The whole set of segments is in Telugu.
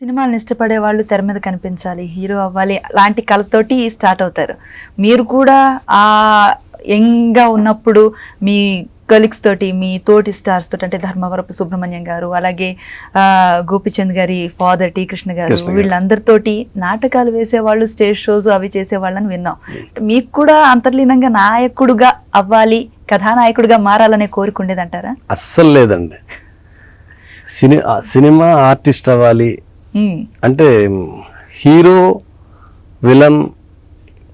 సినిమాలను ఇష్టపడే వాళ్ళు తెర మీద కనిపించాలి, హీరో అవ్వాలి లాంటి కళతోటి స్టార్ట్ అవుతారు. మీరు కూడా ఆ యంగ్గా ఉన్నప్పుడు మీ కలీగ్స్ తోటి, మీ తోటి స్టార్స్ తోటి, అంటే ధర్మవరపు సుబ్రహ్మణ్యం గారు, అలాగే గోపిచంద్ గారి ఫాదర్ టి కృష్ణ గారు, వీళ్ళందరితోటి నాటకాలు వేసేవాళ్ళు, స్టేజ్ షోస్ అవి చేసేవాళ్ళని విన్నాం. మీకు కూడా అంతర్లీనంగా నాయకుడుగా అవ్వాలి, కథానాయకుడిగా మారాలనే కోరిక ఉండేదంటారా? అస్సలు లేదండి. సినిమా ఆర్టిస్ట్ అవ్వాలి అంటే హీరో విలన్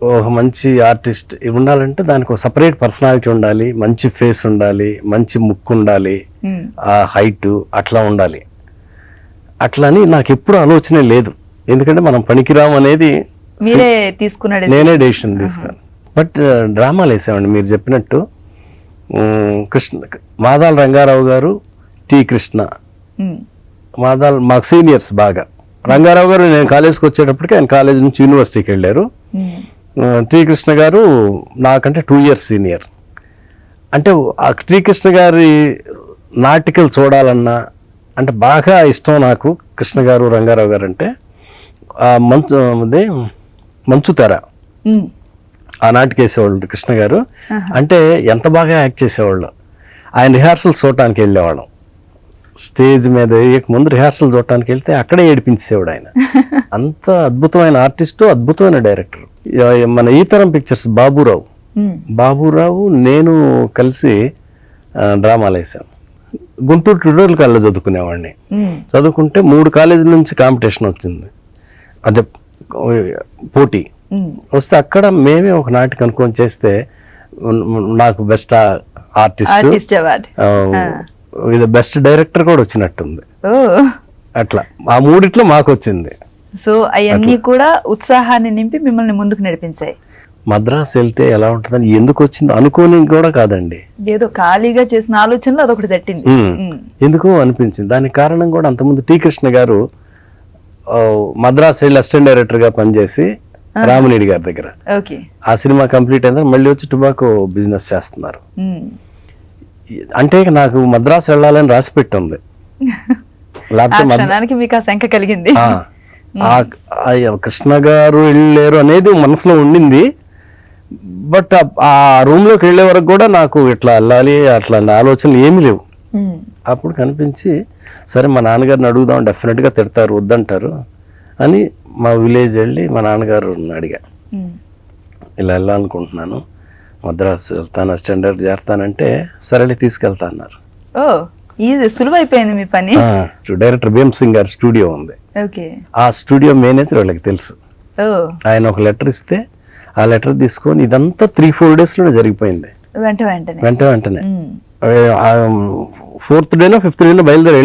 ఒక మంచి ఆర్టిస్ట్ ఉండాలంటే దానికి ఒక సపరేట్ పర్సనాలిటీ ఉండాలి, మంచి ఫేస్ ఉండాలి, మంచి ముక్కు ఉండాలి, ఆ హైట్ అట్లా ఉండాలి. అట్లా అని నాకు ఎప్పుడు ఆలోచనే లేదు. ఎందుకంటే మనం పనికిరాం అనేది నేనే డెసిషన్ తీసుకున్నాను. బట్ డ్రామాలు వేసామండి మీరు చెప్పినట్టు. మాదాల రంగారావు గారు, టి కృష్ణ, మాకు సీనియర్స్ బాగా. రంగారావు గారు నేను కాలేజ్కి వచ్చేటప్పటికి ఆయన కాలేజ్ నుంచి యూనివర్సిటీకి వెళ్ళారు. టి కృష్ణ గారు నాకంటే 2 years సీనియర్. అంటే ఆ టి కృష్ణ గారి నాటికలు చూడాలన్నా అంటే బాగా ఇష్టం నాకు. కృష్ణ గారు, రంగారావు గారు అంటే మంచుతెర ఆ నాటికి వేసేవాళ్ళు కృష్ణ గారు. అంటే ఎంత బాగా యాక్ట్ చేసేవాళ్ళు. ఆయన రిహార్సల్స్ చూడటానికి వెళ్ళేవాళ్ళం. స్టేజ్ మీద ముందు రిహార్సల్ చూడటానికి వెళ్తే అక్కడే ఏడిపించేవాడు ఆయన. అంత అద్భుతమైన ఆర్టిస్టు, అద్భుతమైన డైరెక్టర్. మన ఈ తరం పిక్చర్స్ బాబురావు నేను కలిసి డ్రామాలు వేసాం. గుంటూరు ట్యూటోరియల్ కాలేజ్ చదువుకునేవాడిని. చదువుకుంటే 3 కాలేజీల నుంచి కాంపిటీషన్ వచ్చింది, అదే పోటీ వస్తే అక్కడ మేమే ఒక నాటికి అనుకొని చేస్తే నాకు బెస్ట్ ఆర్టిస్ట్, ఇది బెస్ట్ డైరెక్టర్ కూడా వచ్చినట్టుంది. అట్లా ఆ 3 మాకు వచ్చింది. సో అవన్నీ కూడా ఉత్సాహాన్ని నింపి మిమ్మల్ని ముందుకు నడిపించాయి. మద్రాసు వెళ్తే ఎలా ఉంటుందని ఎందుకు వచ్చింది అనుకోని కూడా కాదండి, ఏదో ఖాళీగా చేసిన ఆలోచనలో అదొకటి తట్టింది, ఎందుకో అనిపించింది. దానికి కారణం కూడా అంతకుముందు టి కృష్ణ గారు మద్రాసు వెళ్ళి అసిస్టెంట్ డైరెక్టర్ గా పనిచేసి రామనేడి గారి దగ్గర, ఆ సినిమా కంప్లీట్ అయిన మళ్ళీ వచ్చి టొబాకో బిజినెస్ చేస్తున్నారు. అంటే నాకు మద్రాసు వెళ్ళాలని రాసి పెట్టి ఉంది. కలిగింది కృష్ణ గారు వెళ్ళారు అనేది మనసులో ఉండింది. బట్ ఆ రూమ్ లోకి వెళ్ళే వరకు కూడా నాకు ఇట్లా వెళ్ళాలి అట్లా ఆలోచనలు ఏమీ లేవు. అప్పుడు కనిపించి సరే మా నాన్నగారిని అడుగుదాం, డెఫినెట్గా తిడతారు, వద్దంటారు అని మా విలేజ్ వెళ్ళి మా నాన్నగారు అడిగా, ఇలా వెళ్ళాలనుకుంటున్నాను, మద్రాసు వెళ్తాను, అసిస్టెంట్ డైరెక్టర్ చేస్తానంటే సరే తీసుకెళ్తా అన్నారు. సులువైపోయింది మీ పని. డైరెక్టర్ భీమ్ సింగ్ గారి స్టూడియో ఉంది, ఆ స్టూడియో మేనేజర్ వాళ్ళకి తెలుసు. ఆయన ఒక లెటర్ ఇస్తే ఆ లెటర్ తీసుకొని ఇదంతా 3-4 days లోనే జరిగిపోయింది. వెంట వెంటనే 4th day 5th day బయలుదేరి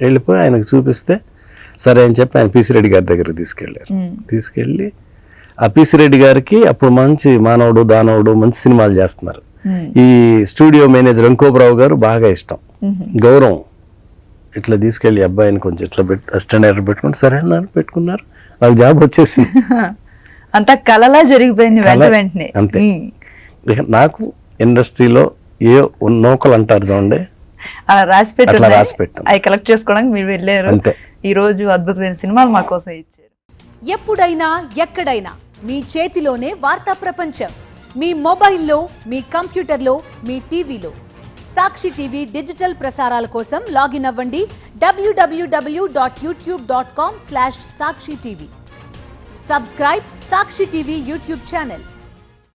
వెళ్ళిపోయి ఆయనకు చూపిస్తే సరే అని చెప్పి ఆయన పిసి రెడ్డి గారి దగ్గర తీసుకెళ్ళి ఆ పిసి రెడ్డి గారికి అప్పుడు మంచి మానవుడు దానవుడు మంచి సినిమాలు చేస్తున్నారు. ఈ స్టూడియో మేనేజర్ వెంకోబరావు గారు బాగా ఇష్టం, గౌరవం. ఇట్లా తీసుకెళ్ళి అబ్బాయిని కొంచెం ఇట్లా అసిస్టెంట్ డైరెక్టర్ పెట్టుకుని సరే అన్నారు, పెట్టుకున్నారు. నాకు జాబ్ వచ్చేసింది. అంత కలలా జరిగిపోయింది వెంటనే. అంతే. నాకు ఇండస్ట్రీలో ఏ నౌకలు అంటారు చూడండి, అలా రాసి పెట్టాను, అవి కలెక్ట్ చేసుకోవడానికి మీరు వెళ్ళారు. అంతే. ఈ రోజు అద్భుతమైన సినిమాలు మా కోసం ఇచ్చారు. ఎప్పుడైనా ఎక్కడైనా మీ చేతిలోనే వార్తా ప్రపంచం, మీ మొబైల్లో, మీ కంప్యూటర్లో, మీ టీవీలో. సాక్షి టీవీ డిజిటల్ ప్రసారాల కోసం లాగిన్ అవ్వండి www.youtube.com/సాక్షి టీవీ. సబ్స్క్రైబ్ సాక్షి టీవీ యూట్యూబ్ ఛానల్.